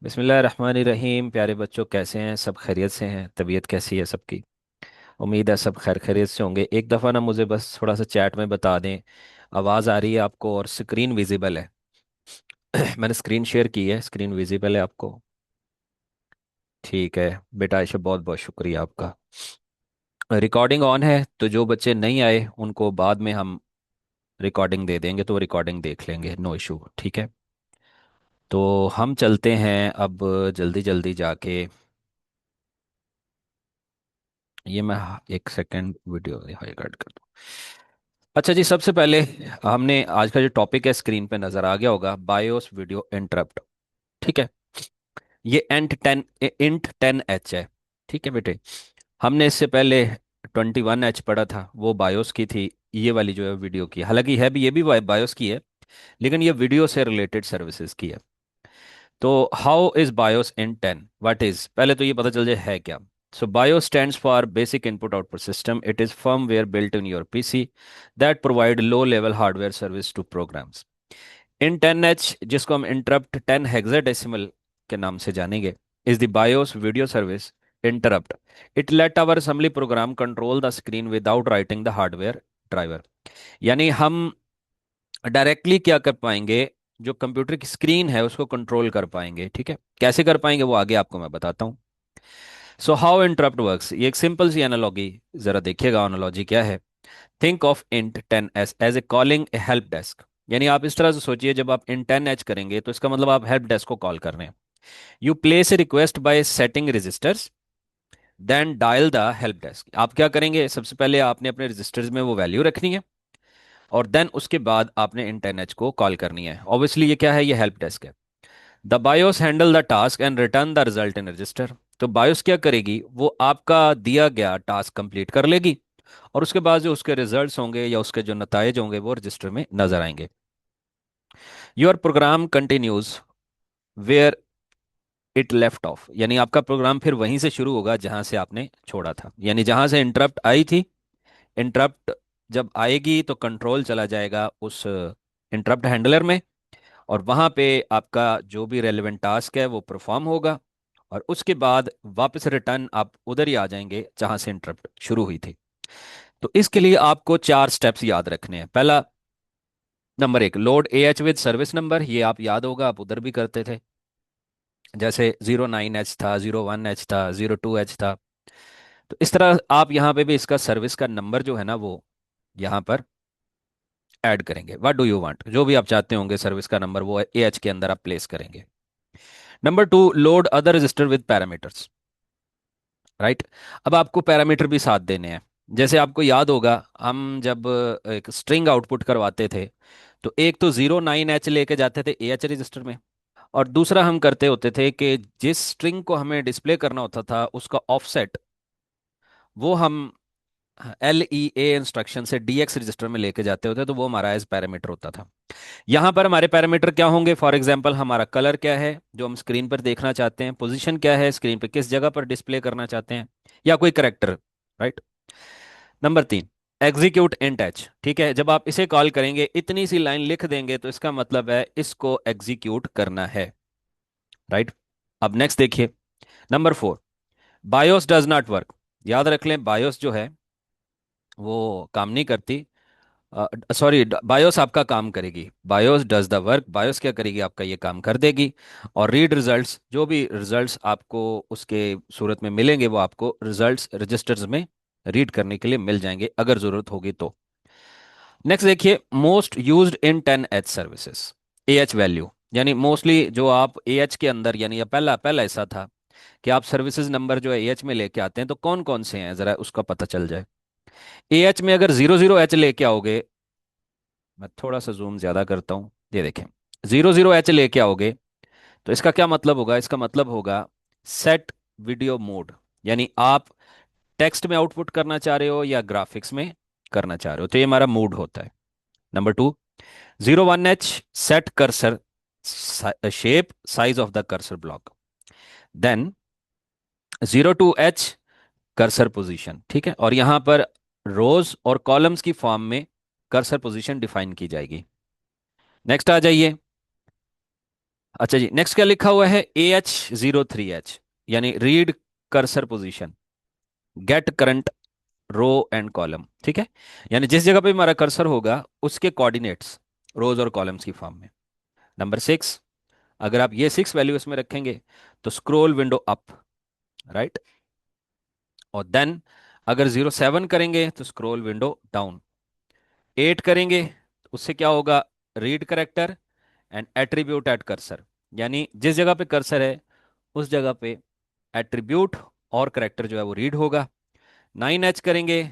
बिस्मिल्लाहिर्रहमानिर्रहीम। प्यारे बच्चों, कैसे हैं? सब खैरियत से हैं? तबीयत कैसी है सबकी? उम्मीद है सब खैर खैरियत से होंगे। एक दफ़ा ना मुझे बस थोड़ा सा चैट में बता दें, आवाज़ आ रही है आपको और स्क्रीन विजिबल है? मैंने स्क्रीन शेयर की है, स्क्रीन विजिबल है आपको? ठीक है बेटा आयशा, बहुत बहुत शुक्रिया आपका। रिकॉर्डिंग ऑन है, तो जो बच्चे नहीं आए उनको बाद में हम रिकॉर्डिंग दे देंगे, तो वो रिकॉर्डिंग देख लेंगे, नो इशू, ठीक है। तो हम चलते हैं अब, जल्दी जल्दी जाके। ये मैं एक सेकंड वीडियो हाईलाइट कर दूं। अच्छा जी, सबसे पहले हमने आज का जो टॉपिक है स्क्रीन पे नजर आ गया होगा, बायोस वीडियो इंटरप्ट। ठीक है, ये इंट 10H है। ठीक है बेटे, हमने इससे पहले 21H पढ़ा था, वो बायोस की थी। ये वाली जो है वीडियो की, हालांकि है भी, ये भी बायोस की है, लेकिन ये वीडियो से रिलेटेड सर्विसेज की है। तो how is BIOS in 10, what is, पहले तो ये पता चल जाए है क्या। So BIOS stands for basic input output system. It is firmware built in your PC that provide low level hardware service to programs. In 10H, जिसको हम इंटरप्ट 10 हेक्साडेसिमल के नाम से जानेंगे, is the BIOS video service interrupt. It let our assembly program control the screen without writing the hardware driver. यानी हम directly क्या कर पाएंगे, जो कंप्यूटर की स्क्रीन है उसको कंट्रोल कर पाएंगे। ठीक है, कैसे कर पाएंगे वो आगे आपको मैं बताता हूँ। सो हाउ इंटरप्ट वर्क्स, ये एक सिंपल सी एनालॉजी, जरा देखिएगा एनालॉजी क्या है। Think of int 10 as a calling a help desk. यानी आप इस तरह से सोचिए, जब आप इन 10H करेंगे तो इसका मतलब आप हेल्प डेस्क को कॉल कर रहे हैं। You place a request by setting registers, then dial the help desk. आप क्या करेंगे, सबसे पहले आपने अपने रजिस्टर्स में वो वैल्यू रखनी है, और देन उसके बाद आपने इन 10H को कॉल करनी है। ऑब्वियसली ये क्या है, ये हेल्प डेस्क है। The BIOS handle the task and return the result in register. तो बायोस क्या करेगी, वो आपका दिया गया टास्क कंप्लीट कर लेगी, और उसके बाद जो उसके रिजल्ट्स होंगे या उसके जो नताइज होंगे वो रजिस्टर में नजर आएंगे। Your program continues where it left off. यानी आपका प्रोग्राम फिर वहीं से शुरू होगा जहां से आपने छोड़ा था, यानी जहां से इंटरप्ट आई थी। इंटरप्ट जब आएगी तो कंट्रोल चला जाएगा उस इंटरप्ट हैंडलर में, और वहां पे आपका जो भी रेलेवेंट टास्क है वो परफॉर्म होगा, और उसके बाद वापस रिटर्न आप उधर ही आ जाएंगे जहां से इंटरप्ट शुरू हुई थी। तो इसके लिए आपको चार स्टेप्स याद रखने हैं। पहला, नंबर एक, load AH with service number. ये आप याद होगा, आप उधर भी करते थे। जैसे 09H था, 01H था, 02H था, तो इस तरह आप यहाँ पे भी इसका सर्विस का नंबर जो है ना वो यहाँ पर ऐड करेंगे। व्हाट डू यू वांट, जो भी आप चाहते होंगे सर्विस का नंबर वो AH के अंदर आप प्लेस करेंगे। Number two, load other register with parameters. Right, अब आपको पैरामीटर भी साथ देने हैं। जैसे आपको याद होगा, हम जब एक स्ट्रिंग आउटपुट करवाते थे, तो एक तो 09H लेके जाते थे AH रजिस्टर में, और दूसरा हम करते होते थे कि जिस स्ट्रिंग को हमें डिस्प्ले करना होता था उसका ऑफसेट, वो हम LEA इंस्ट्रक्शन से DX रजिस्टर में लेके जाते होते, तो वो हमारा एज पैरामीटर होता था। यहाँ पर हमारे पैरामीटर क्या होंगे, फॉर एग्जांपल हमारा कलर क्या है जो हम स्क्रीन पर देखना चाहते हैं, पोजीशन क्या है, स्क्रीन पे किस जगह पर डिस्प्ले करना चाहते हैं, या कोई करेक्टर। राइट। नंबर तीन, एग्जीक्यूट इंट एच। ठीक है, जब आप इसे कॉल करेंगे, इतनी सी लाइन लिख देंगे तो इसका मतलब है इसको एग्जीक्यूट करना है। राइट। अब नेक्स्ट देखिए, number four, BIOS does not work. याद रख लें, बायोस जो है वो काम नहीं करती। सॉरी, बायोस आपका काम करेगी, BIOS does the work. BIOS क्या करेगी, आपका ये काम कर देगी। और रीड रिजल्ट्स, जो भी रिजल्ट्स आपको उसके सूरत में मिलेंगे वो आपको रिजल्ट्स रजिस्टर्स में रीड करने के लिए मिल जाएंगे अगर ज़रूरत होगी तो। नेक्स्ट देखिए, most used in 10H services. AH value, यानी मोस्टली जो आप AH के अंदर, यानी ये पहला पहला ऐसा था कि आप सर्विसेज नंबर जो है AH में लेके आते हैं, तो कौन कौन से हैं ज़रा उसका पता चल जाए। AH में अगर 00H लेके आओगे, मैं थोड़ा सा जूम ज्यादा करता हूँ, ये देखें, 00H लेके आओगे तो इसका क्या मतलब होगा, इसका मतलब होगा सेट वीडियो मोड। यानी आप टेक्स्ट में आउटपुट करना चाह रहे हो या ग्राफिक्स में करना चाह रहे हो, तो ये हमारा मूड होता है। Number two, 01H, set cursor shape size of the cursor block. Then 02H, cursor position. ठीक है, और यहां पर रोज और कॉलम्स की फॉर्म में कर्सर पोजीशन डिफाइन की जाएगी। नेक्स्ट आ जाइए, अच्छा जी, नेक्स्ट क्या लिखा हुआ है, AH03H, यानी read cursor position, get current row and column. ठीक है, यानी जिस जगह पे हमारा कर्सर होगा उसके कोऑर्डिनेट्स रोज और कॉलम्स की फॉर्म में। नंबर 6, अगर आप ये 6 वैल्यू इसमें रखेंगे तो स्क्रॉल विंडो अप, राइट। और देन अगर 07 करेंगे तो स्क्रॉल विंडो डाउन। 8 करेंगे तो उससे क्या होगा, read character and attribute at cursor, यानी जिस जगह पे कर्सर है उस जगह पे एट्रीब्यूट और करेक्टर जो है वो रीड होगा। 9H करेंगे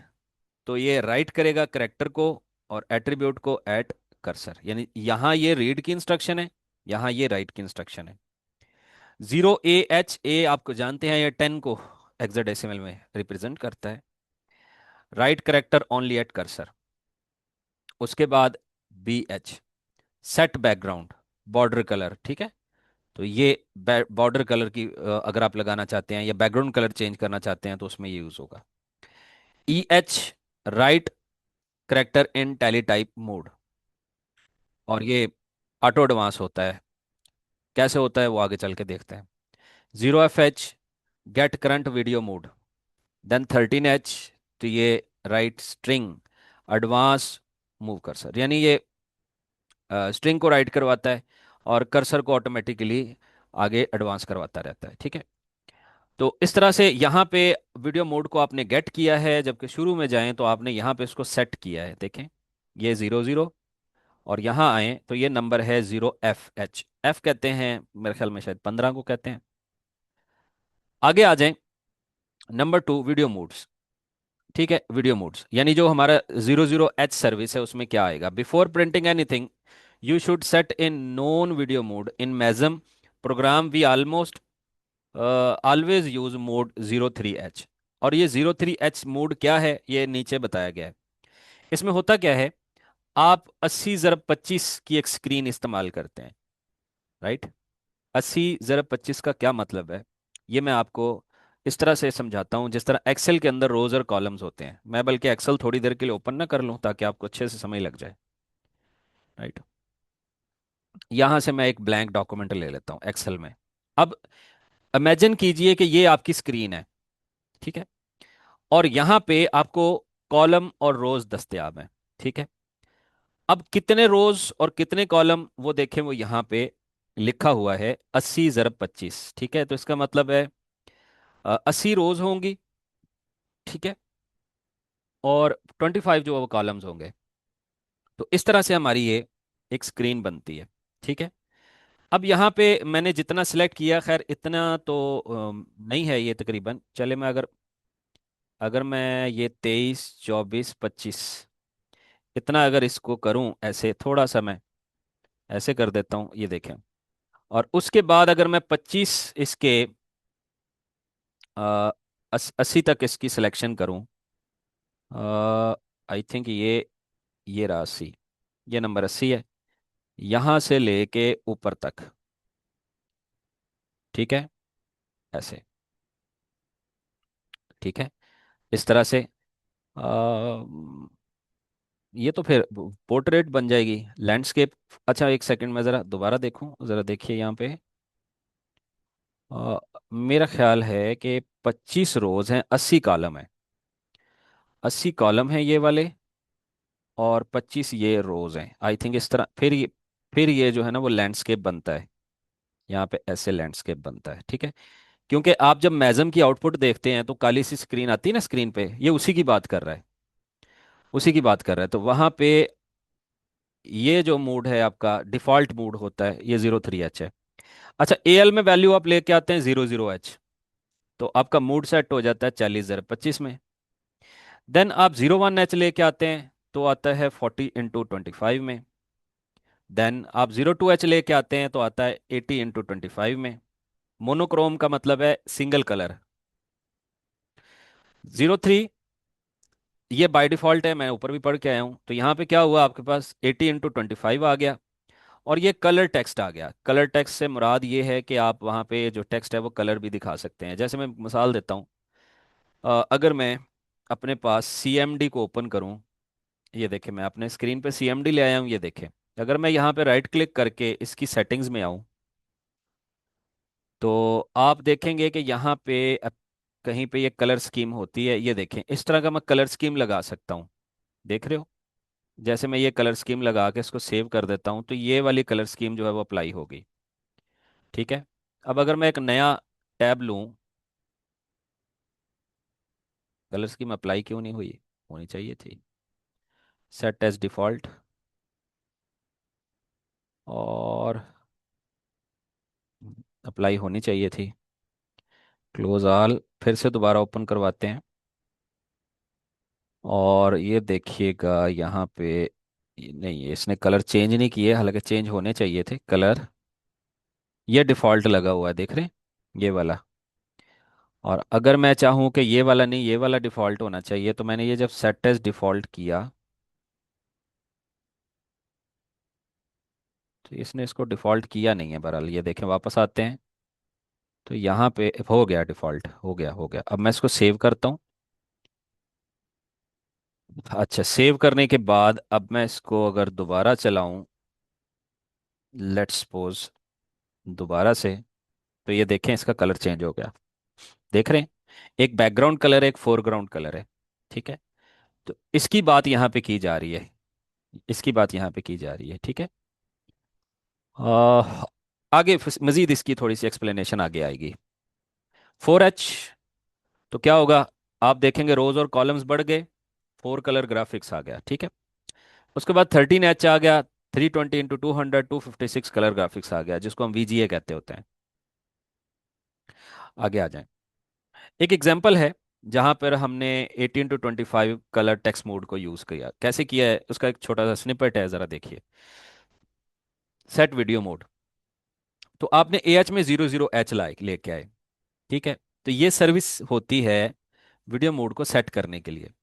तो ये राइट करेगा करेक्टर को और एट्रीब्यूट को एट कर्सर, यानी यहाँ ये रीड की इंस्ट्रक्शन है, यहाँ ये राइट की इंस्ट्रक्शन है। 0AH आपको जानते हैं, ये 10 को हेक्साडेसिमल में रिप्रेजेंट करता है। Write character only at cursor. उसके बाद BH, set background, border colour. ठीक है, तो ये बॉर्डर कलर की अगर आप लगाना चाहते हैं या बैकग्राउंड कलर चेंज करना चाहते हैं तो उसमें ये यूज होगा। EH, right character in tally type mode, और ये ऑटो एडवांस होता है। कैसे होता है वो आगे चल के देखते हैं। 0FH, get current video mode. Then 13H, तो ये write string advance move cursor, यानी ये स्ट्रिंग को राइट करवाता है और कर्सर को ऑटोमेटिकली आगे एडवांस करवाता रहता है। ठीक है, तो इस तरह से यहाँ पे वीडियो मोड को आपने गेट किया है, जबकि शुरू में जाएं तो आपने यहाँ पे इसको सेट किया है। देखें, ये 00, और यहाँ आए तो ये नंबर है 0FH। एफ कहते हैं मेरे ख्याल में शायद 15 को कहते हैं। आगे आ जाएं, नंबर 2, वीडियो मोड्स। ठीक है, वीडियो मोड्स यानी जो हमारा 00H सर्विस है उसमें क्या आएगा, before printing anything you should set in non video mode in MASM program we almost always use mode 03H। और ये 03H मोड क्या है ये नीचे बताया गया है। इसमें होता क्या है, आप 80 × 25 की एक स्क्रीन इस्तेमाल करते हैं, राइट। 80 × 25 का क्या मतलब है, ये मैं आपको इस तरह से समझाता हूँ जिस तरह एक्सेल के अंदर रोज और कॉलम्स होते हैं। मैं बल्कि एक्सेल थोड़ी देर के लिए ओपन ना कर लूँ ताकि आपको अच्छे से समझ लग जाए, राइट। यहाँ से मैं एक ब्लैंक डॉक्यूमेंट ले लेता हूँ एक्सेल में। अब इमेजिन कीजिए कि ये आपकी स्क्रीन है, ठीक है, और यहाँ पे आपको कॉलम और रोज दस्तयाब हैं। ठीक है, अब कितने रोज और कितने कॉलम वो देखें, वो यहाँ पे लिखा हुआ है 80 × 25। ठीक है, तो इसका मतलब है 80 रोज होंगी, ठीक है, और 25 जो वो कॉलम्स होंगे। तो इस तरह से हमारी ये एक स्क्रीन बनती है। ठीक है, अब यहाँ पे मैंने जितना सिलेक्ट किया, खैर इतना तो नहीं है ये तकरीबन। चले मैं अगर अगर मैं ये 23 24 25 इतना अगर इसको करूं ऐसे, थोड़ा सा मैं ऐसे कर देता हूं, ये देखें। और उसके बाद अगर मैं 25 इसके 80 तक इसकी सिलेक्शन करूं, आई थिंक ये रहा 80, ये नंबर 80 है, यहाँ से लेके ऊपर तक। ठीक है, ऐसे, ठीक है, इस तरह से अ, ये तो फिर पोर्ट्रेट बन जाएगी, लैंडस्केप। अच्छा एक सेकंड में ज़रा दोबारा देखूं, ज़रा देखिए यहाँ पे। अ, मेरा ख्याल है कि 25 रोज हैं, 80 कॉलम है। 80 कॉलम है ये वाले, और 25 ये रोज हैं, आई थिंक इस तरह। फिर ये जो है ना वो लैंडस्केप बनता है, यहाँ पे ऐसे लैंडस्केप बनता है। ठीक है, क्योंकि आप जब मैजम की आउटपुट देखते हैं तो काली सी स्क्रीन आती है ना स्क्रीन पे, ये उसी की बात कर रहा है, उसी की बात कर रहा है। तो वहां पे ये जो मूड है आपका डिफॉल्ट मूड होता है, ये 03H है। अच्छा, AL में वैल्यू आप लेके आते हैं 00H, तो आपका मूड सेट हो जाता है 40 × 25 में। देन आप 01H लेके आते हैं तो आता है 40 × 25 में। देन आप 02H लेके आते हैं तो आता है 80 × 25 में। मोनोक्रोम का मतलब है सिंगल कलर। 03 ये बाय डिफॉल्ट है, मैं ऊपर भी पढ़ के आया हूँ। तो यहाँ पे क्या हुआ, आपके पास 80 × 25 आ गया, और ये कलर टेक्स्ट आ गया। कलर टेक्स्ट से मुराद ये है कि आप वहाँ पे जो टेक्स्ट है वो कलर भी दिखा सकते हैं। जैसे मैं मिसाल देता हूँ, अगर मैं अपने पास CMD को ओपन करूँ, ये देखें मैं अपने स्क्रीन पे CMD ले आया हूँ, ये देखें। अगर मैं यहाँ पे राइट क्लिक करके इसकी सेटिंग्स में आऊँ, तो आप देखेंगे कि यहाँ पे कहीं पे ये कलर स्कीम होती है, ये देखें इस तरह का मैं कलर स्कीम लगा सकता हूँ। देख रहे हो? जैसे मैं ये कलर स्कीम लगा के इसको सेव कर देता हूँ तो ये वाली कलर स्कीम जो है वो अप्लाई होगी। ठीक है। अब अगर मैं एक नया टैब लूँ, कलर स्कीम अप्लाई क्यों नहीं हुई? होनी चाहिए थी। सेट एज डिफ़ॉल्ट, और अप्लाई होनी चाहिए थी। क्लोज ऑल, फिर से दोबारा ओपन करवाते हैं। और ये देखिएगा यहाँ पे नहीं, इसने कलर चेंज नहीं किए, हालांकि चेंज होने चाहिए थे कलर। ये डिफ़ॉल्ट लगा हुआ है, देख रहे हैं? ये वाला। और अगर मैं चाहूँ कि ये वाला नहीं, ये वाला डिफ़ॉल्ट होना चाहिए, तो मैंने ये जब सेट एज डिफ़ॉल्ट किया तो इसने इसको डिफ़ॉल्ट किया नहीं है। बहरहाल ये देखें, वापस आते हैं तो यहाँ पे हो गया डिफ़ॉल्ट, हो गया हो गया। अब मैं इसको सेव करता हूँ। अच्छा, सेव करने के बाद अब मैं इसको अगर दोबारा चलाऊं, लेट्स सपोज दोबारा से, तो ये देखें इसका कलर चेंज हो गया। देख रहे हैं? एक बैकग्राउंड कलर है, एक फोरग्राउंड कलर है। ठीक है। तो इसकी बात यहाँ पे की जा रही है, इसकी बात यहाँ पे की जा रही है। ठीक है। आ, आगे मजीद इसकी थोड़ी सी एक्सप्लेनेशन आगे आएगी। 4H, तो क्या होगा? आप देखेंगे रोज और कॉलम्स बढ़ गए, फोर कलर ग्राफिक्स आ गया। ठीक है। उसके बाद 13H आ गया, 320 × 200 256 कलर ग्राफिक्स आ गया, जिसको हम VGA कहते होते हैं। आगे आ जाएं। एक एग्जांपल है जहां पर हमने 18 to 25 कलर टेक्स्ट मोड को यूज किया। कैसे किया है उसका एक छोटा सा स्निपेट है, जरा देखिए। सेट वीडियो मोड, तो आपने AH में 00H लाए लेके आए। ठीक है। तो ये सर्विस होती है वीडियो मोड को सेट करने के लिए।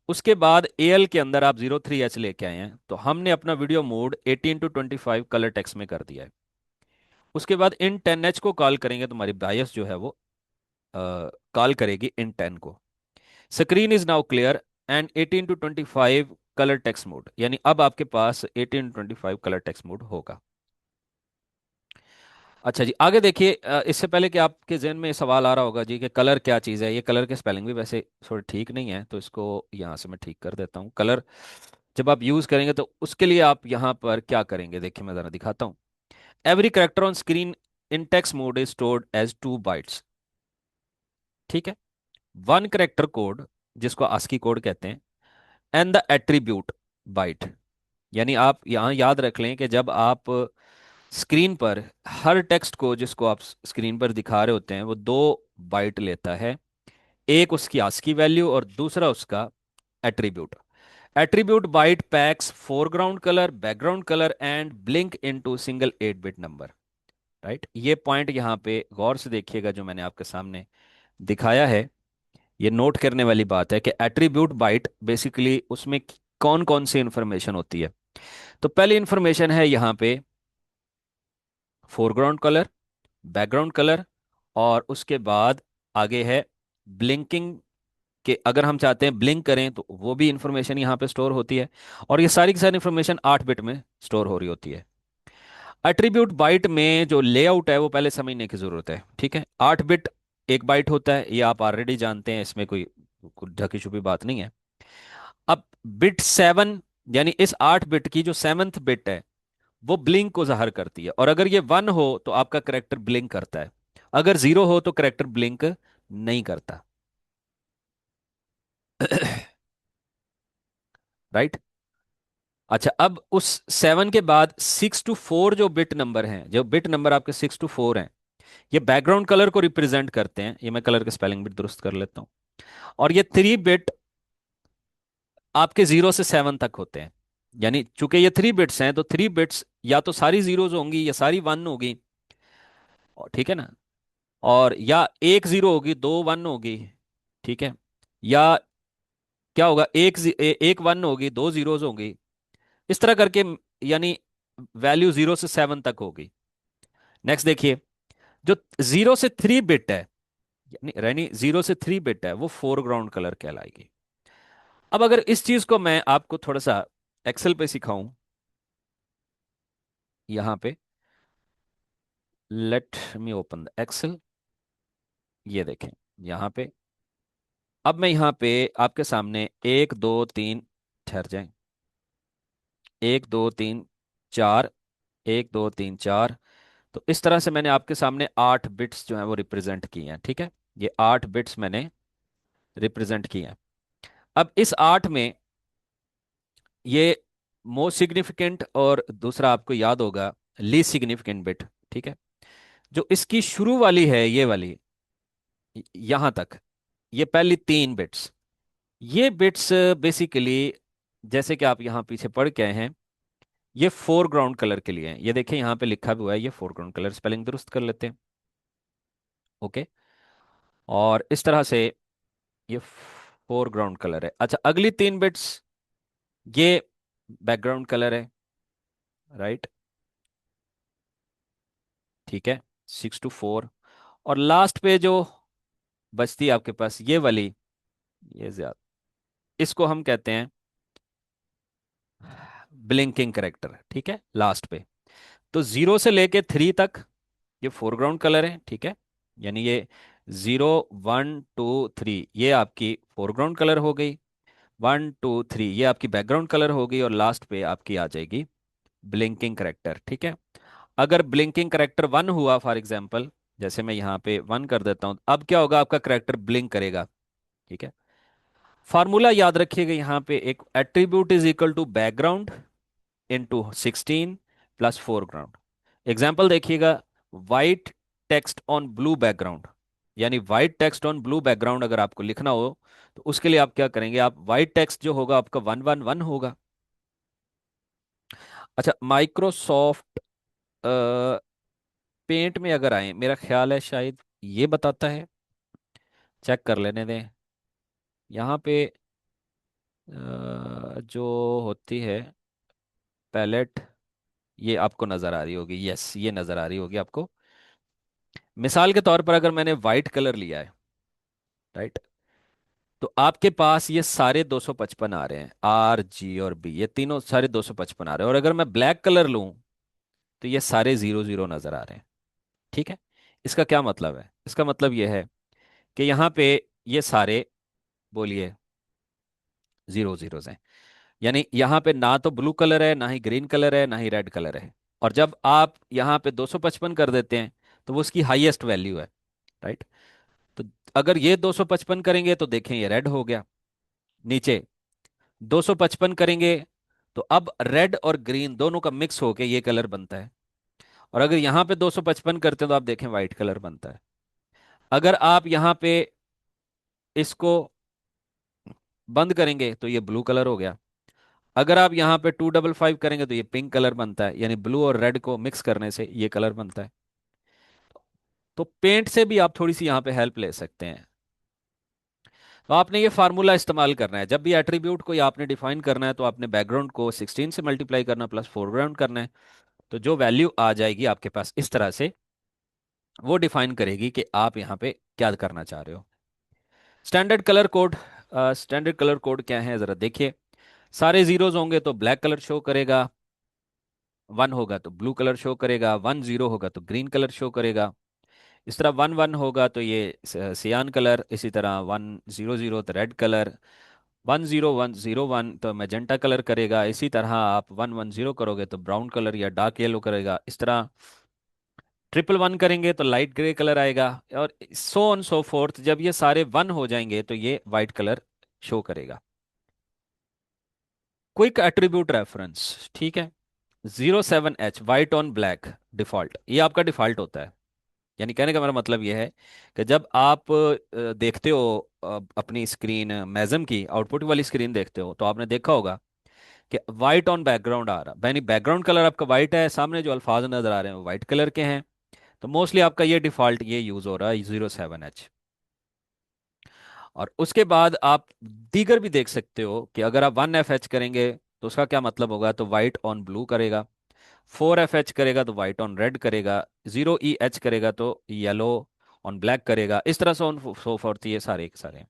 उसके बाद AL के अंदर आप 03H लेके आए हैं, तो हमने अपना video mode 18 to 25 colour text में कर दिया है। उसके बाद इन 10H को कॉल करेंगे तो हमारी बायस जो है वो कॉल करेगी इन 10 को। Screen is now clear and 18 to 25 colour text mode, यानी अब आपके पास 18 to 25 कलर टेक्स्ट मोड होगा। अच्छा जी, आगे देखिए। इससे पहले कि आपके जहन में सवाल आ रहा होगा जी कि कलर क्या चीज़ है, ये कलर के स्पेलिंग भी वैसे थोड़े ठीक नहीं है, तो इसको यहाँ से मैं ठीक कर देता हूँ। कलर जब आप यूज़ करेंगे तो उसके लिए आप यहाँ पर क्या करेंगे, देखिए मैं ज़रा दिखाता हूँ। Every character on screen in text mode is stored as 2 bytes. ठीक है। वन करेक्टर कोड, जिसको ASCII कोड कहते हैं, एंड द एट्रीब्यूट बाइट। यानी आप यहाँ याद रख लें कि जब आप स्क्रीन पर हर टेक्स्ट को जिसको आप स्क्रीन पर दिखा रहे होते हैं वो 2 बाइट लेता है। एक उसकी ASCII वैल्यू और दूसरा उसका attribute. Attribute byte packs foreground colour, background colour and blink into single 8 bit number. Right, ये पॉइंट यहाँ पे गौर से देखिएगा जो मैंने आपके सामने दिखाया है। ये नोट करने वाली बात है कि एट्रीब्यूट बाइट बेसिकली उसमें कौन कौन सी इंफॉर्मेशन होती है। तो पहली इंफॉर्मेशन है यहाँ पे फोरग्राउंड कलर, बैकग्राउंड कलर, और उसके बाद आगे है ब्लिंकिंग, के अगर हम चाहते हैं ब्लिंक करें तो वो भी इंफॉर्मेशन यहाँ पे स्टोर होती है। और ये सारी की सारी इंफॉर्मेशन 8 बिट में स्टोर हो रही होती है। एट्रीब्यूट बाइट में जो लेआउट है वो पहले समझने की जरूरत है। ठीक है। 8 बिट एक बाइट होता है, ये आप ऑलरेडी जानते हैं, इसमें कोई कोई ढकी छुपी बात नहीं है। अब बिट 7, यानी इस 8 बिट की जो 7th बिट है वो ब्लिंक को जाहिर करती है, और अगर ये 1 हो तो आपका करेक्टर ब्लिंक करता है, अगर 0 हो तो करेक्टर ब्लिंक नहीं करता। राइट। अच्छा, अब उस 7 के बाद 6 to 4 जो बिट नंबर हैं, जो बिट नंबर आपके 6 to 4 हैं, ये बैकग्राउंड कलर को रिप्रेजेंट करते हैं। ये मैं कलर के स्पेलिंग भी दुरुस्त कर लेता हूँ। और ये 3 बिट आपके 0 से 7 तक होते हैं। यानी चूंकि ये 3 बिट्स हैं तो 3 बिट्स या तो सारी जीरोज होंगी या सारी 1 होगी। ठीक है ना? और या एक 0 होगी, 2 1 होगी। ठीक है। या क्या होगा, एक 1 होगी, 2 जीरोज होंगी। इस तरह करके यानी वैल्यू 0 से 7 तक होगी। नेक्स्ट देखिए, जो 0 से 3 बिट है, यानी यानी 0 से 3 बिट है, वो फोरग्राउंड कलर कहलाएगी। अब अगर इस चीज को मैं आपको थोड़ा सा एक्सेल पे सिखाऊं, यहाँ पे let me open the Excel. ये देखें यहाँ पे। अब मैं यहाँ पे आपके सामने एक दो तीन, ठहर जाएं, एक दो तीन चार, एक दो तीन चार। तो इस तरह से मैंने आपके सामने 8 बिट्स जो हैं वो रिप्रेजेंट किए हैं, ठीक है। ये 8 बिट्स मैंने रिप्रेजेंट किए हैं। अब इस 8 में ये मोस्ट सिग्निफिकेंट और दूसरा आपको याद होगा लीस्ट सिग्निफिकेंट बिट, ठीक है। जो इसकी शुरू वाली है ये वाली, यहां तक, ये पहली 3 बिट्स, ये बिट्स बेसिकली जैसे कि आप यहां पीछे पढ़ के आए हैं, ये फोरग्राउंड कलर के लिए हैं। ये देखिए यहां पे लिखा भी हुआ है, ये फोरग्राउंड कलर, स्पेलिंग दुरुस्त कर लेते हैं। ओके। और इस तरह से ये फोरग्राउंड कलर है। अच्छा, अगली 3 बिट्स ये बैकग्राउंड कलर है, राइट, ठीक है, 6 to 4। और लास्ट पे जो बचती है आपके पास ये वाली, ये ज्यादा, इसको हम कहते हैं ब्लिंकिंग करेक्टर, ठीक है, लास्ट पे। तो 0 से लेके 3 तक ये फोरग्राउंड कलर है, ठीक है। यानी ये 0 1 2 3 ये आपकी फोरग्राउंड कलर हो गई, 1 2 3 ये आपकी बैकग्राउंड कलर हो गई, और लास्ट पे आपकी आ जाएगी ब्लिंकिंग करेक्टर, ठीक है। अगर ब्लिंकिंग करेक्टर 1 हुआ फॉर एग्जाम्पल, जैसे मैं यहाँ पे 1 कर देता हूँ, अब क्या होगा, आपका करेक्टर ब्लिंक करेगा, ठीक है। फार्मूला याद रखिएगा, यहाँ पे एक attribute is equal to background into 16 plus foreground. Example देखिएगा, white text on blue background, यानी white text on blue background अगर आपको लिखना हो तो उसके लिए आप क्या करेंगे, आप वाइट टेक्स्ट जो होगा आपका 1 1 1 होगा। अच्छा, माइक्रोसॉफ्ट पेंट में अगर आए, मेरा ख्याल है शायद ये बताता है, चेक कर लेने दें। यहाँ पे जो होती है पैलेट, ये आपको नजर आ रही होगी, यस ये नजर आ रही होगी आपको। मिसाल के तौर पर अगर मैंने वाइट कलर लिया है, राइट, तो आपके पास ये सारे 255 आ रहे हैं, आर जी और बी, ये तीनों सारे 255 आ रहे हैं। और अगर मैं ब्लैक कलर लूं तो ये सारे 0 0 नजर आ रहे हैं, ठीक है। इसका क्या मतलब है, इसका मतलब ये है कि यहाँ पे ये सारे, बोलिए, 0 0 हैं। यानी यहाँ पे ना तो ब्लू कलर है, ना ही ग्रीन कलर है, ना ही रेड कलर है। और जब आप यहाँ पे 255 कर देते हैं तो वो उसकी हाईएस्ट वैल्यू है, राइट। तो अगर ये 255 करेंगे तो देखें ये रेड हो गया, नीचे 255 करेंगे तो अब रेड और ग्रीन दोनों का मिक्स होके ये कलर बनता है। और अगर यहाँ पे 255 करते हैं तो आप देखें व्हाइट कलर बनता है। अगर आप यहाँ पे इसको बंद करेंगे तो ये ब्लू कलर हो गया। अगर आप यहाँ पे 255 करेंगे तो ये पिंक कलर बनता है, यानी ब्लू और रेड को मिक्स करने से ये कलर बनता है। तो पेंट से भी आप थोड़ी सी यहाँ पे हेल्प ले सकते हैं। तो आपने ये फार्मूला इस्तेमाल करना है, जब भी एट्रीब्यूट को आपने डिफाइन करना है तो आपने बैकग्राउंड को 16 से मल्टीप्लाई करना प्लस फोरग्राउंड करना है। तो जो वैल्यू आ जाएगी आपके पास इस तरह से, वो डिफाइन करेगी कि आप यहाँ पे क्या करना चाह रहे हो। Standard colour code, standard colour code क्या है जरा देखिए। सारे जीरोज होंगे तो ब्लैक कलर शो करेगा, 1 होगा तो ब्लू कलर शो करेगा, 1 0 होगा तो ग्रीन कलर शो करेगा। इस तरह 1 1 होगा तो ये सियान कलर, इसी तरह 1 0 0 तो रेड कलर, 1 0 1 0 1 तो मैजेंटा कलर करेगा। इसी तरह आप 1 1 0 करोगे तो ब्राउन कलर या डार्क येलो करेगा। इस तरह 1 1 1 करेंगे तो लाइट ग्रे कलर आएगा। और सो ऑन सो फोर्थ, जब ये सारे 1 हो जाएंगे तो ये वाइट कलर शो करेगा। क्विक एट्रीब्यूट रेफरेंस, ठीक है, 07H white on black default, ये आपका डिफॉल्ट होता है। यानी कहने का मेरा मतलब ये है कि जब आप देखते हो अपनी स्क्रीन मैजम की आउटपुट वाली स्क्रीन देखते हो तो आपने देखा होगा कि वाइट ऑन बैकग्राउंड आ रहा, यानी बैकग्राउंड कलर आपका वाइट है, सामने जो अल्फाज नजर आ रहे हैं वो वाइट कलर के हैं। तो मोस्टली आपका ये डिफॉल्ट ये यूज हो रहा है 07H। और उसके बाद आप दीगर भी देख सकते हो कि अगर आप 1FH करेंगे तो उसका क्या मतलब होगा, तो वाइट ऑन ब्लू करेगा। 4FH करेगा तो वाइट ऑन रेड करेगा। 0EH करेगा तो येलो ऑन ब्लैक करेगा। इस तरह से ऑन सो फोर्थ, ये सारे के सारे हैं।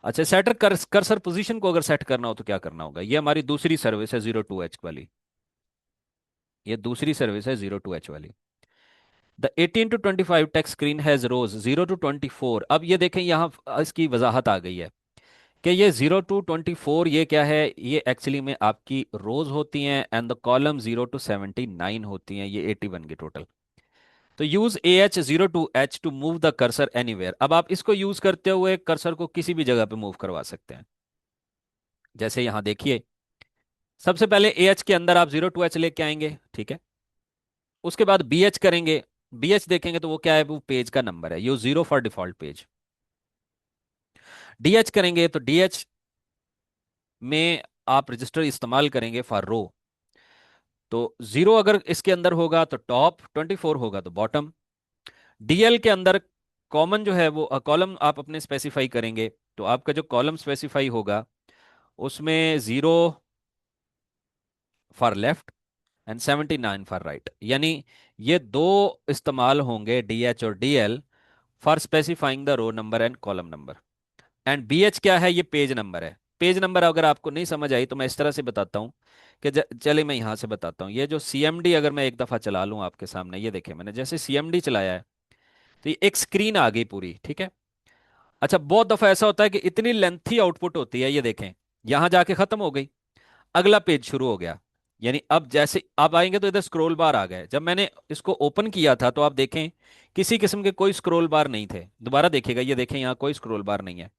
अच्छा, सेटर कर्सर पोजीशन को अगर सेट करना हो तो क्या करना होगा, ये हमारी दूसरी सर्विस है 02H वाली, ये दूसरी सर्विस है 02H वाली। The 18 to 25 touch screen has rows 0 to 24। अब ये देखें यहाँ इसकी वजाहत आ गई है कि ये 0 to 24 ये क्या है, ये एक्चुअली में आपकी रोज होती हैं, एंड द कॉलम 0 to 79 होती हैं, ये 81 की टोटल। तो use AH0 to H to move the cursor anywhere. अब आप इसको यूज करते हुए कर्सर को किसी भी जगह पे मूव करवा सकते हैं। जैसे यहां देखिए, सबसे पहले AH के अंदर आप 0 to H लेके आएंगे, ठीक है। उसके बाद BH करेंगे। BH देखेंगे तो वो क्या है, वो पेज का नंबर है, use 0 for default page. DH करेंगे तो DH में आप रजिस्टर इस्तेमाल करेंगे फॉर रो। तो 0 अगर इसके अंदर होगा तो टॉप, 24 होगा तो बॉटम। DL के अंदर कॉमन जो है वो कॉलम आप अपने स्पेसिफाई करेंगे। तो आपका जो कॉलम स्पेसिफाई होगा उसमें 0 for left and 79 for right, यानी ये दो इस्तेमाल होंगे, DH और DL, for specifying the row number and column number. And BH क्या है, ये पेज नंबर है। पेज नंबर अगर आपको नहीं समझ आई तो मैं इस तरह से बताता हूँ कि चले मैं यहाँ से बताता हूँ। ये जो CMD अगर मैं एक दफ़ा चला लूँ आपके सामने, ये देखें मैंने जैसे CMD चलाया है तो ये एक स्क्रीन आ गई पूरी, ठीक है। अच्छा, बहुत दफ़ा ऐसा होता है कि इतनी लेंथी आउटपुट होती है, ये देखें यहाँ जाके ख़त्म हो गई, अगला पेज शुरू हो गया। यानी अब जैसे आप आएंगे तो इधर स्क्रॉल बार आ गए। जब मैंने इसको ओपन किया था तो आप देखें किसी किस्म के कोई स्क्रॉल बार नहीं थे। दोबारा देखिएगा, ये देखें यहाँ कोई स्क्रॉल बार नहीं है।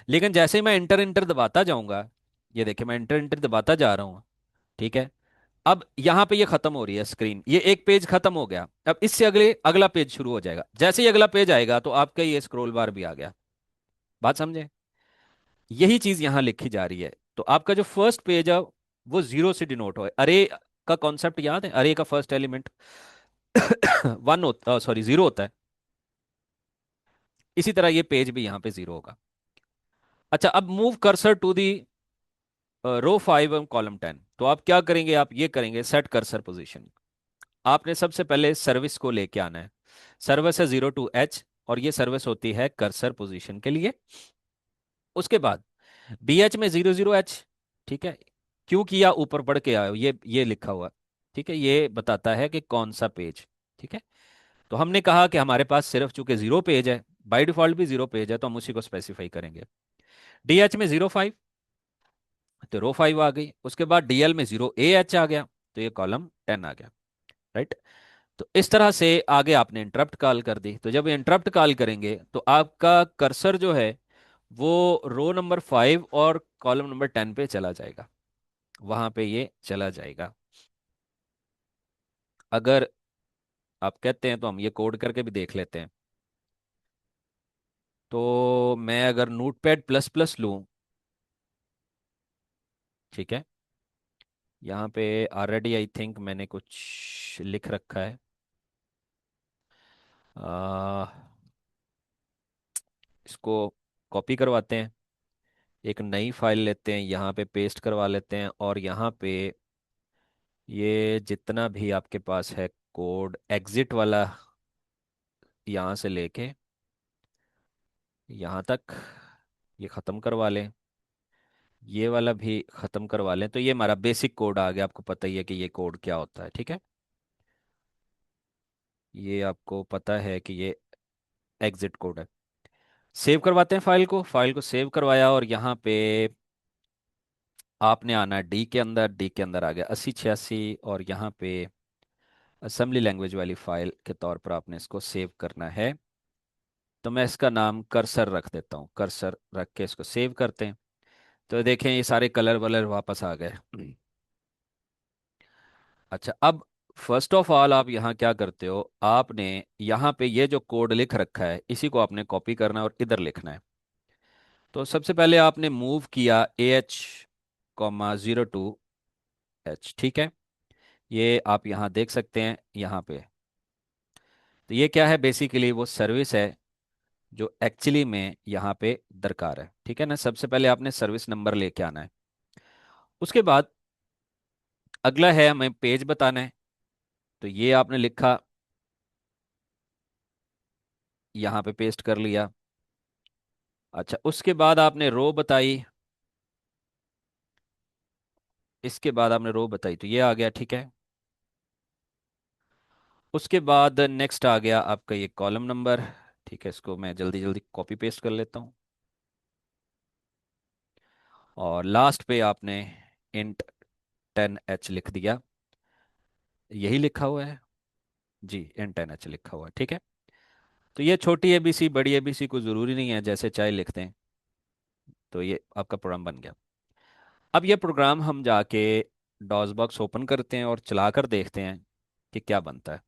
लेकिन जैसे ही मैं इंटर इंटर दबाता जाऊंगा, ये देखिए मैं इंटर इंटर दबाता जा रहा हूँ, ठीक है। अब यहाँ पे ये खत्म हो रही है स्क्रीन, ये एक पेज खत्म हो गया। अब इससे अगले अगला पेज शुरू हो जाएगा। जैसे ही अगला पेज आएगा तो आपका ये स्क्रॉल बार भी आ गया। बात समझे? यही चीज यहाँ लिखी जा रही है। तो आपका जो फर्स्ट पेज है वो 0 से डिनोट हो। अरे का कॉन्सेप्ट याद है? अरे का फर्स्ट एलिमेंट 0 होता है। इसी तरह ये पेज भी यहाँ पे 0 होगा। अच्छा, अब मूव कर्सर टू दी रो 5 और कॉलम 10। तो आप क्या करेंगे, आप ये करेंगे सेट कर्सर पोजीशन। आपने सबसे पहले सर्विस को लेके आना है। सर्विस है 0 to H, और ये सर्विस होती है कर्सर पोजीशन के लिए। उसके बाद BH में 0 0 H, ठीक है। क्यों किया, ऊपर पढ़ के आयो, ये लिखा हुआ, ठीक है। ये बताता है कि कौन सा पेज, ठीक है। तो हमने कहा कि हमारे पास सिर्फ चूंकि 0 पेज है, बाय डिफॉल्ट भी 0 पेज है, तो हम उसी को स्पेसिफाई करेंगे। DH में 0 5, तो रो 5 आ गई। उसके बाद DL में 0 AH आ गया, तो ये कॉलम 10 आ गया, राइट। तो इस तरह से आगे आपने इंटरप्ट कॉल कर दी। तो जब इंटरप्ट कॉल करेंगे तो आपका कर्सर जो है वो रो नंबर 5 और कॉलम नंबर 10 पे चला जाएगा, वहां पे ये चला जाएगा। अगर आप कहते हैं तो हम ये कोड करके भी देख लेते हैं। तो मैं अगर नोटपैड प्लस प्लस लूँ, ठीक है, यहाँ पे ऑलरेडी आई थिंक मैंने कुछ लिख रखा है। आ, इसको कॉपी करवाते हैं, एक नई फाइल लेते हैं, यहाँ पे पेस्ट करवा लेते हैं, और यहाँ पे ये जितना भी आपके पास है कोड एग्जिट वाला, यहाँ से लेके यहाँ तक ये ख़त्म करवा लें, ये वाला भी ख़त्म करवा लें। तो ये हमारा बेसिक कोड आ गया। आपको पता ही है कि ये कोड क्या होता है, ठीक है। ये आपको पता है कि ये एग्जिट कोड है। सेव करवाते हैं फाइल को। फाइल को सेव करवाया, और यहाँ पे आपने आना है डी के अंदर आ गया 8086, और यहाँ पे असेंबली लैंग्वेज वाली फाइल के तौर पर आपने इसको सेव करना है। तो मैं इसका नाम कर्सर रख देता हूँ। कर्सर रख के इसको सेव करते हैं। तो देखें ये सारे कलर वलर वापस आ गए। अच्छा, अब फर्स्ट ऑफ ऑल आप यहाँ क्या करते हो, आपने यहाँ पे ये जो कोड लिख रखा है इसी को आपने कॉपी करना है और इधर लिखना है। तो सबसे पहले आपने मूव किया AH, 0 to H, ठीक है। ये आप यहाँ देख सकते हैं यहाँ पे। तो ये क्या है, बेसिकली वो सर्विस है जो एक्चुअली में यहाँ पे दरकार है, ठीक है ना। सबसे पहले आपने सर्विस नंबर लेके आना है। उसके बाद अगला है हमें पेज बताना है। तो ये आपने लिखा, यहाँ पे पेस्ट कर लिया। अच्छा, उसके बाद आपने रो बताई, इसके बाद आपने रो बताई, तो ये आ गया, ठीक है। उसके बाद नेक्स्ट आ गया आपका ये कॉलम नंबर। ठीक है, इसको मैं जल्दी जल्दी कॉपी पेस्ट कर लेता हूँ। और लास्ट पे आपने इंट 10h लिख दिया। यही लिखा हुआ है जी, इंट 10h लिखा हुआ है। ठीक है, तो ये छोटी एबीसी बड़ी एबीसी को ज़रूरी नहीं है, जैसे चाहे लिखते हैं। तो ये आपका प्रोग्राम बन गया। अब ये प्रोग्राम हम जाके डॉस बॉक्स ओपन करते हैं और चलाकर देखते हैं कि क्या बनता है।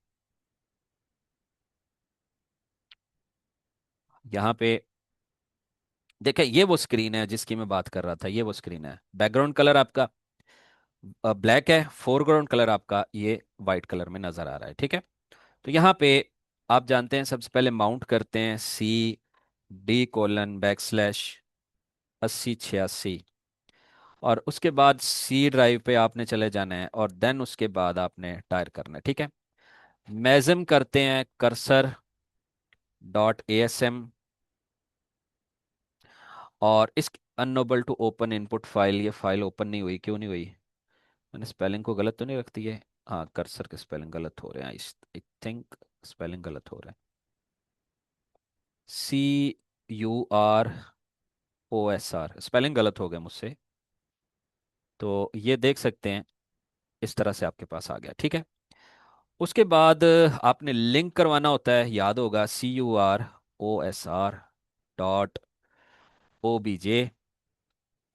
यहाँ पे देखें, ये वो स्क्रीन है जिसकी मैं बात कर रहा था, ये वो स्क्रीन है। बैकग्राउंड कलर आपका ब्लैक है, फोरग्राउंड कलर आपका ये वाइट कलर में नजर आ रहा है। ठीक है, तो यहाँ पे आप जानते हैं सबसे पहले माउंट करते हैं CD:\\8086। और उसके बाद सी ड्राइव पे आपने चले जाना है और देन उसके बाद आपने टायर करना है। ठीक है, मेजम करते हैं कर्सर.asm। और इस unable to open input file, ये फाइल ओपन नहीं हुई, क्यों नहीं हुई? मैंने स्पेलिंग को गलत तो नहीं रख दी है? हाँ, कर्सर के स्पेलिंग गलत हो रहे हैं, आई थिंक स्पेलिंग गलत हो रहा है। CUROSR स्पेलिंग गलत हो गया मुझसे। तो ये देख सकते हैं, इस तरह से आपके पास आ गया। ठीक है, उसके बाद आपने लिंक करवाना होता है, याद होगा, CUROSR.OBJ।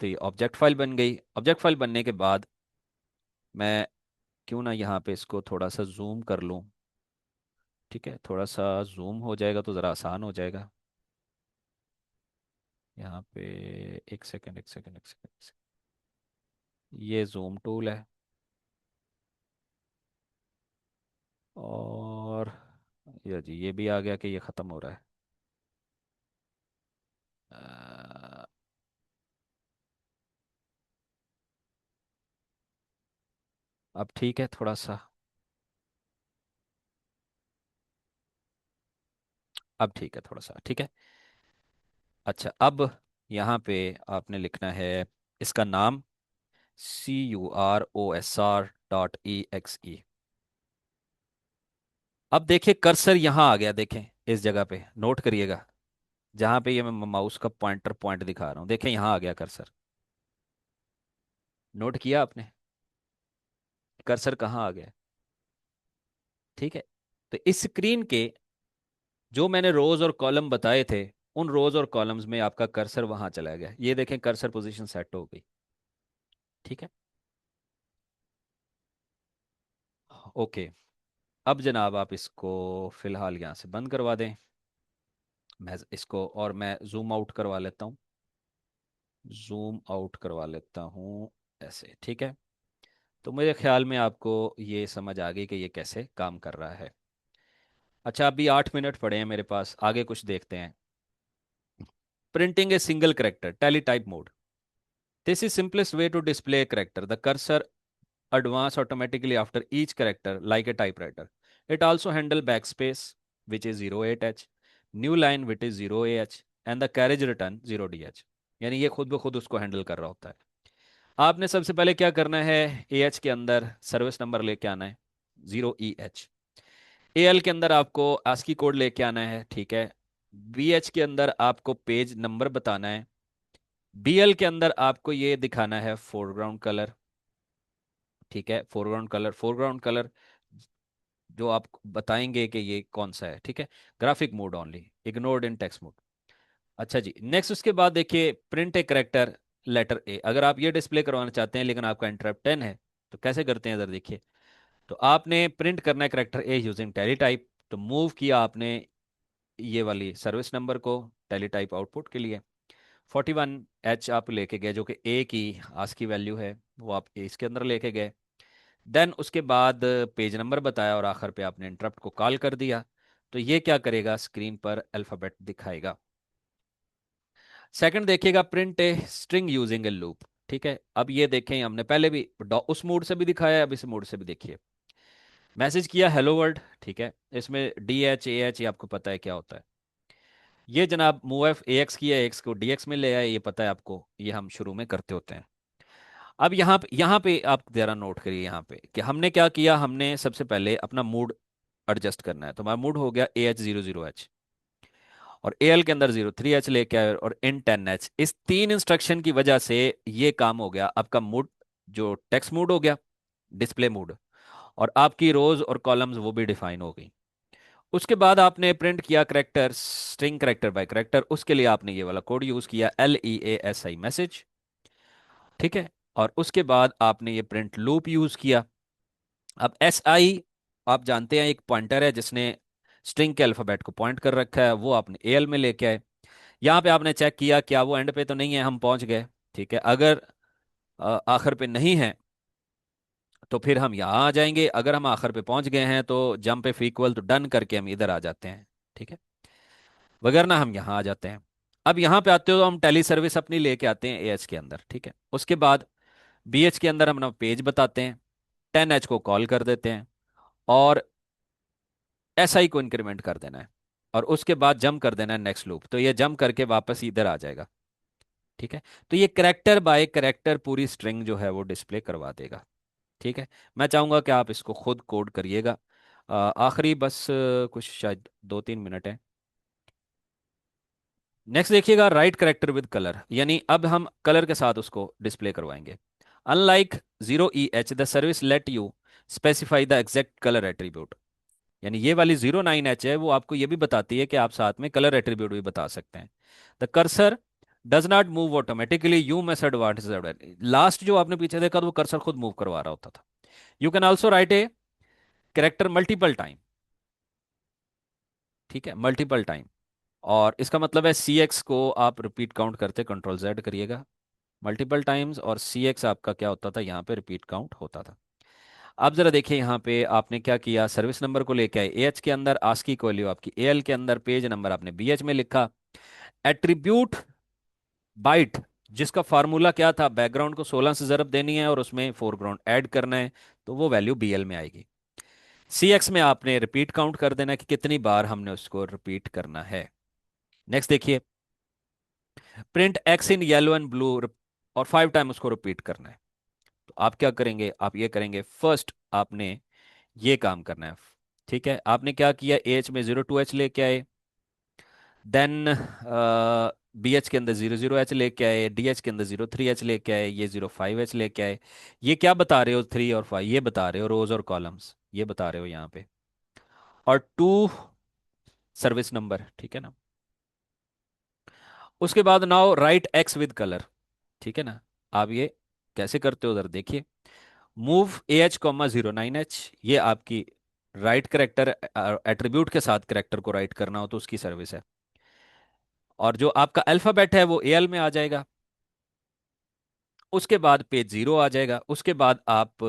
तो ये ऑब्जेक्ट फाइल बन गई। ऑब्जेक्ट फाइल बनने के बाद मैं क्यों ना यहाँ पे इसको थोड़ा सा जूम कर लूँ। ठीक है, थोड़ा सा जूम हो जाएगा तो ज़रा आसान हो जाएगा। यहाँ पे एक सेकंड एक सेकंड एक सेकंड एक सेकंड। ये जूम टूल है। और ये जी, ये भी आ गया कि ये ख़त्म हो रहा है। अ, अब ठीक है थोड़ा सा। अब ठीक है थोड़ा सा, ठीक है। अच्छा, अब यहाँ पे आपने लिखना है इसका नाम CUROSR.EXE। अब देखिए कर्सर यहाँ आ गया, देखें इस जगह पे नोट करिएगा, जहाँ पे ये मैं माउस का पॉइंटर पॉइंट दिखा रहा हूँ, देखें यहाँ आ गया कर्सर। नोट किया आपने कर्सर कहाँ आ गया? ठीक है, तो इस स्क्रीन के जो मैंने रोज और कॉलम बताए थे, उन रोज और कॉलम्स में आपका कर्सर वहां चला गया। ये देखें कर्सर पोजीशन सेट हो गई। ठीक है, ओके। अब जनाब आप इसको फिलहाल यहाँ से बंद करवा दें। मैं इसको और मैं जूम आउट करवा लेता हूँ। जूम आउट करवा लेता हूँ ऐसे। ठीक है, तो मेरे ख्याल में आपको ये समझ आ गई कि ये कैसे काम कर रहा है। अच्छा, अभी 8 मिनट पड़े हैं मेरे पास, आगे कुछ देखते हैं। Printing a single character, teletype mode. This is simplest way to display a character. The cursor advance automatically after each character like a typewriter. It also handle backspace, which is 08h, new line which is 0AH, and the carriage return 0DH। यानी ये खुद ब खुद उसको handle कर रहा होता है। आपने सबसे पहले क्या करना है, ए एच के अंदर सर्विस नंबर लेके आना है 0EH। ए एल के अंदर आपको ASCII कोड लेके आना है। ठीक है, बी एच के अंदर आपको पेज नंबर बताना है। बी एल के अंदर आपको ये दिखाना है फोरग्राउंड कलर। ठीक है, फोरग्राउंड कलर जो आप बताएंगे कि ये कौन सा है। ठीक है, graphic mode only, ignored in text mode. अच्छा जी, नेक्स्ट उसके बाद देखिए print a character letter A. अगर आप ये डिस्प्ले करवाना चाहते हैं लेकिन आपका इंटरप्ट 10 है, तो कैसे करते हैं इधर देखिए। तो आपने प्रिंट करना है करेक्टर ए यूजिंग टेली टाइप। तो मूव किया आपने ये वाली सर्विस नंबर को टेली टाइप आउटपुट के लिए। 41H आप लेके गए, जो कि ए की आस्की की वैल्यू है, वो आप इसके अंदर लेके गए। देन उसके बाद पेज नंबर बताया और आखिर पे आपने इंटरप्ट को कॉल कर दिया। तो ये क्या करेगा, स्क्रीन पर अल्फ़ाबेट दिखाएगा। सेकंड देखिएगा, print a string using A loop. ठीक है, अब ये देखें, हमने पहले भी उस मोड से भी दिखाया है, अब इस मोड से भी देखिए। मैसेज किया हेलो वर्ल्ड। ठीक है, इसमें DH AH ये आपको पता है क्या होता है। ये जनाब मूव AX किया, AX को DX में ले आए, ये पता है आपको, ये हम शुरू में करते होते हैं। अब यहाँ पे आप जरा नोट करिए यहाँ पे कि हमने क्या किया। हमने सबसे पहले अपना मूड एडजस्ट करना है। तो हमारा मूड हो गया AH00H, और AL के अंदर 03H लेके आए, और N10H। इस तीन इंस्ट्रक्शन की वजह से ये काम हो गया आपका मूड, जो टेक्स्ट मूड हो गया, डिस्प्ले मूड, और आपकी रोज और कॉलम्स वो भी डिफाइन हो गई। उसके बाद आपने प्रिंट किया character, string character by character, उसके लिए आपने ये वाला कोड यूज किया, LEASI मैसेज। ठीक है। और उसके बाद आपने ये प्रिंट लूप यूज किया। अब SI आप जानते हैं एक पॉइंटर है जिसने स्ट्रिंग के अल्फाबेट को पॉइंट कर रखा है, वो आपने AL में लेके आए। यहाँ पे आपने चेक किया क्या वो एंड पे तो नहीं है, हम पहुंच गए। ठीक है। अगर आखिर पे नहीं है तो फिर हम यहाँ आ जाएंगे, अगर हम आखिर पे पहुंच गए हैं तो जंप इफ इक्वल तो डन करके हम इधर आ जाते हैं। ठीक है। वगरना हम यहाँ आ जाते हैं। अब यहाँ पे आते हो तो हम टेली सर्विस अपनी लेके आते हैं AH के अंदर। ठीक है। उसके बाद BH के अंदर हम अपना पेज बताते हैं, 10H को कॉल कर देते हैं, और SI को इंक्रीमेंट कर देना है, और उसके बाद जंप कर देना है नेक्स्ट लूप, तो ये जंप करके वापस इधर आ जाएगा। ठीक है। तो ये करेक्टर बाय करेक्टर पूरी स्ट्रिंग जो है वो डिस्प्ले करवा देगा। ठीक है। मैं चाहूंगा कि आप इसको खुद कोड करिएगा। आखिरी बस कुछ शायद 2-3 मिनट है। नेक्स्ट देखिएगा, राइट करेक्टर विद कलर, यानी अब हम कलर के साथ उसको डिस्प्ले करवाएंगे। Unlike 0EH the service let you specify the exact colour attribute, यानी ये वाली 09H है वो आपको ये भी बताती है कि आप साथ में कलर एट्रीब्यूट भी बता सकते हैं। The cursor does not move automatically, you method what is last जो आपने पीछे देखा तो वो कर्सर खुद मूव करवा रहा होता था। You can also right a character multiple time. ठीक है, मल्टीपल टाइम। और इसका मतलब है CX को आप रिपीट काउंट करते Ctrl Z करिएगा मल्टीपल टाइम्स, और CX आपका क्या होता था, यहाँ पे रिपीट काउंट होता था। अब जरा देखिए यहाँ पे आपने क्या किया, सर्विस नंबर को लेके आए AH के अंदर, आस्की की वैल्यू आपकी AL के अंदर, पेज नंबर आपने BH में लिखा, एट्रीब्यूट बाइट जिसका फार्मूला क्या था, बैकग्राउंड को 16 से जरब देनी है और उसमें फोरग्राउंड ऐड करना है, तो वो वैल्यू BL में आएगी। CX में आपने रिपीट काउंट कर देना कि कितनी बार हमने उसको रिपीट करना है। नेक्स्ट देखिए, print X in yellow and blue, और 5 टाइम उसको रिपीट करना है। तो आप क्या करेंगे, आप ये करेंगे, फर्स्ट आपने ये काम करना है। ठीक है। आपने क्या किया, AH में 02H लेके आए, देन BH के अंदर 00H लेके आए, DH के अंदर 03H लेके आए, ये 05H लेके आए। ये क्या बता रहे हो, 3 और 5 ये बता रहे हो, रोज और कॉलम्स ये बता रहे हो यहाँ पे, और 2 सर्विस नंबर। ठीक है ना। उसके बाद now right X with colour. ठीक है ना। आप ये कैसे करते हो उधर देखिए, मूव AH, 09H, ये आपकी राइट करेक्टर एट्रीब्यूट के साथ करेक्टर को राइट करना हो तो उसकी सर्विस है, और जो आपका अल्फाबेट है वो AL में आ जाएगा। उसके बाद पेज 0 आ जाएगा। उसके बाद आप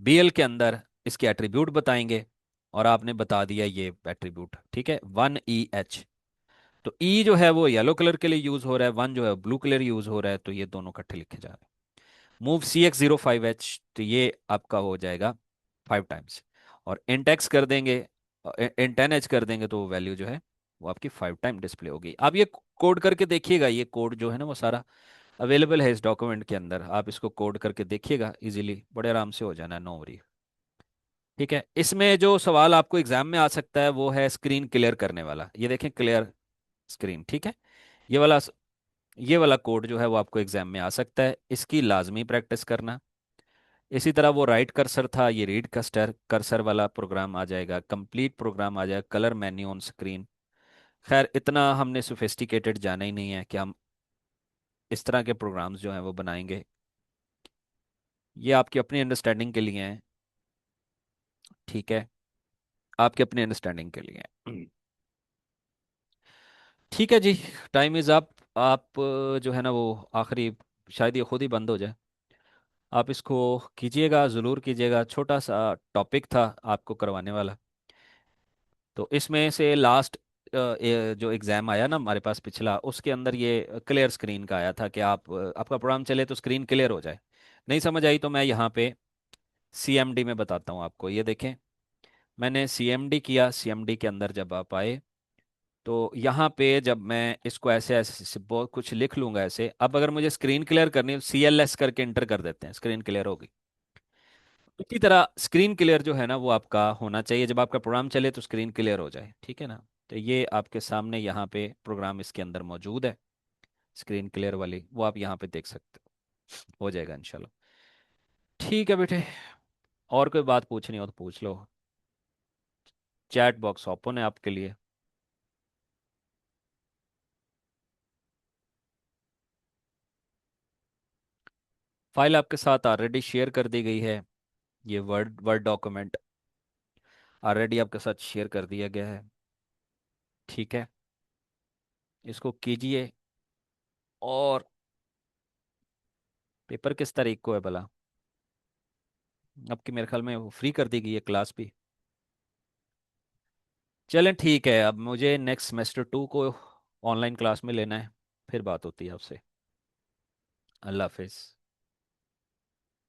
BL के अंदर इसके एट्रीब्यूट बताएंगे, और आपने बता दिया ये एट्रीब्यूट। ठीक है, 1EH, तो E जो है वो येलो कलर के लिए यूज हो रहा है, 1 जो है ब्लू कलर यूज हो रहा है, तो ये दोनों इकट्ठे लिखे जा रहे हैं। मूव CX05H, तो ये आपका हो जाएगा 5 टाइम्स, और इंटेक्स कर देंगे, इन10H कर देंगे, तो वो वैल्यू जो है वो आपकी 5 टाइम डिस्प्ले होगी। आप ये कोड करके देखिएगा, ये कोड जो है ना वो सारा अवेलेबल है इस डॉक्यूमेंट के अंदर, आप इसको कोड करके देखिएगा, इजीली बड़े आराम से हो जाना है, नो वरी। ठीक है। इसमें जो सवाल आपको एग्जाम में आ सकता है वो है स्क्रीन क्लियर करने वाला, ये देखें, क्लियर स्क्रीन। ठीक है। ये वाला ये वाला कोड जो है वो आपको एग्जाम में आ सकता है, इसकी लाजमी प्रैक्टिस करना। इसी तरह वो राइट कर्सर था, ये रीड कर्सर कर्सर वाला प्रोग्राम आ जाएगा, कंप्लीट प्रोग्राम आ जाएगा, कलर मेन्यू ऑन स्क्रीन। खैर इतना हमने सोफिस्टिकेटेड जाना ही नहीं है कि हम इस तरह के प्रोग्राम्स जो हैं वो बनाएंगे, ये आपकी अपनी अंडरस्टैंडिंग के लिए हैं। ठीक है, आपके अपने अंडरस्टैंडिंग के लिए हैं। ठीक है जी, टाइम इज़ अप। आप जो है ना वो आखिरी, शायद ये खुद ही बंद हो जाए, आप इसको कीजिएगा, ज़रूर कीजिएगा, छोटा सा टॉपिक था आपको करवाने वाला। तो इसमें से लास्ट जो एग्ज़ाम आया ना हमारे पास पिछला, उसके अंदर ये क्लियर स्क्रीन का आया था कि आप आपका प्रोग्राम चले तो स्क्रीन क्लियर हो जाए। नहीं समझ आई तो मैं यहाँ पे CMD में बताता हूँ आपको, ये देखें, मैंने CMD किया। CMD के अंदर जब आप आए तो यहाँ पे जब मैं इसको ऐसे ऐसे बहुत कुछ लिख लूंगा ऐसे, अब अगर मुझे स्क्रीन क्लियर करनी है CLS करके इंटर कर देते हैं, स्क्रीन क्लियर होगी। इसी तरह स्क्रीन क्लियर जो है ना वो आपका होना चाहिए, जब आपका प्रोग्राम चले तो स्क्रीन क्लियर हो जाए, ठीक है ना। तो ये आपके सामने यहाँ पे प्रोग्राम इसके अंदर मौजूद है, स्क्रीन क्लियर वाली, वो आप यहाँ पे देख सकते हो जाएगा इंशाल्लाह। ठीक है बेटे, और कोई बात पूछनी हो तो पूछ लो, चैट बॉक्स ओपन है आपके लिए। फाइल आपके साथ ऑलरेडी शेयर कर दी गई है, ये वर्ड वर्ड डॉक्यूमेंट ऑलरेडी आपके साथ शेयर कर दिया गया है, ठीक है। इसको कीजिए। और पेपर किस तारीख को है भला? अब की मेरे ख्याल में वो फ्री कर दी गई है क्लास भी। चलें ठीक है, अब मुझे नेक्स्ट सेमेस्टर 2 को ऑनलाइन क्लास में लेना है, फिर बात होती है आपसे। अल्लाह हाफिज़।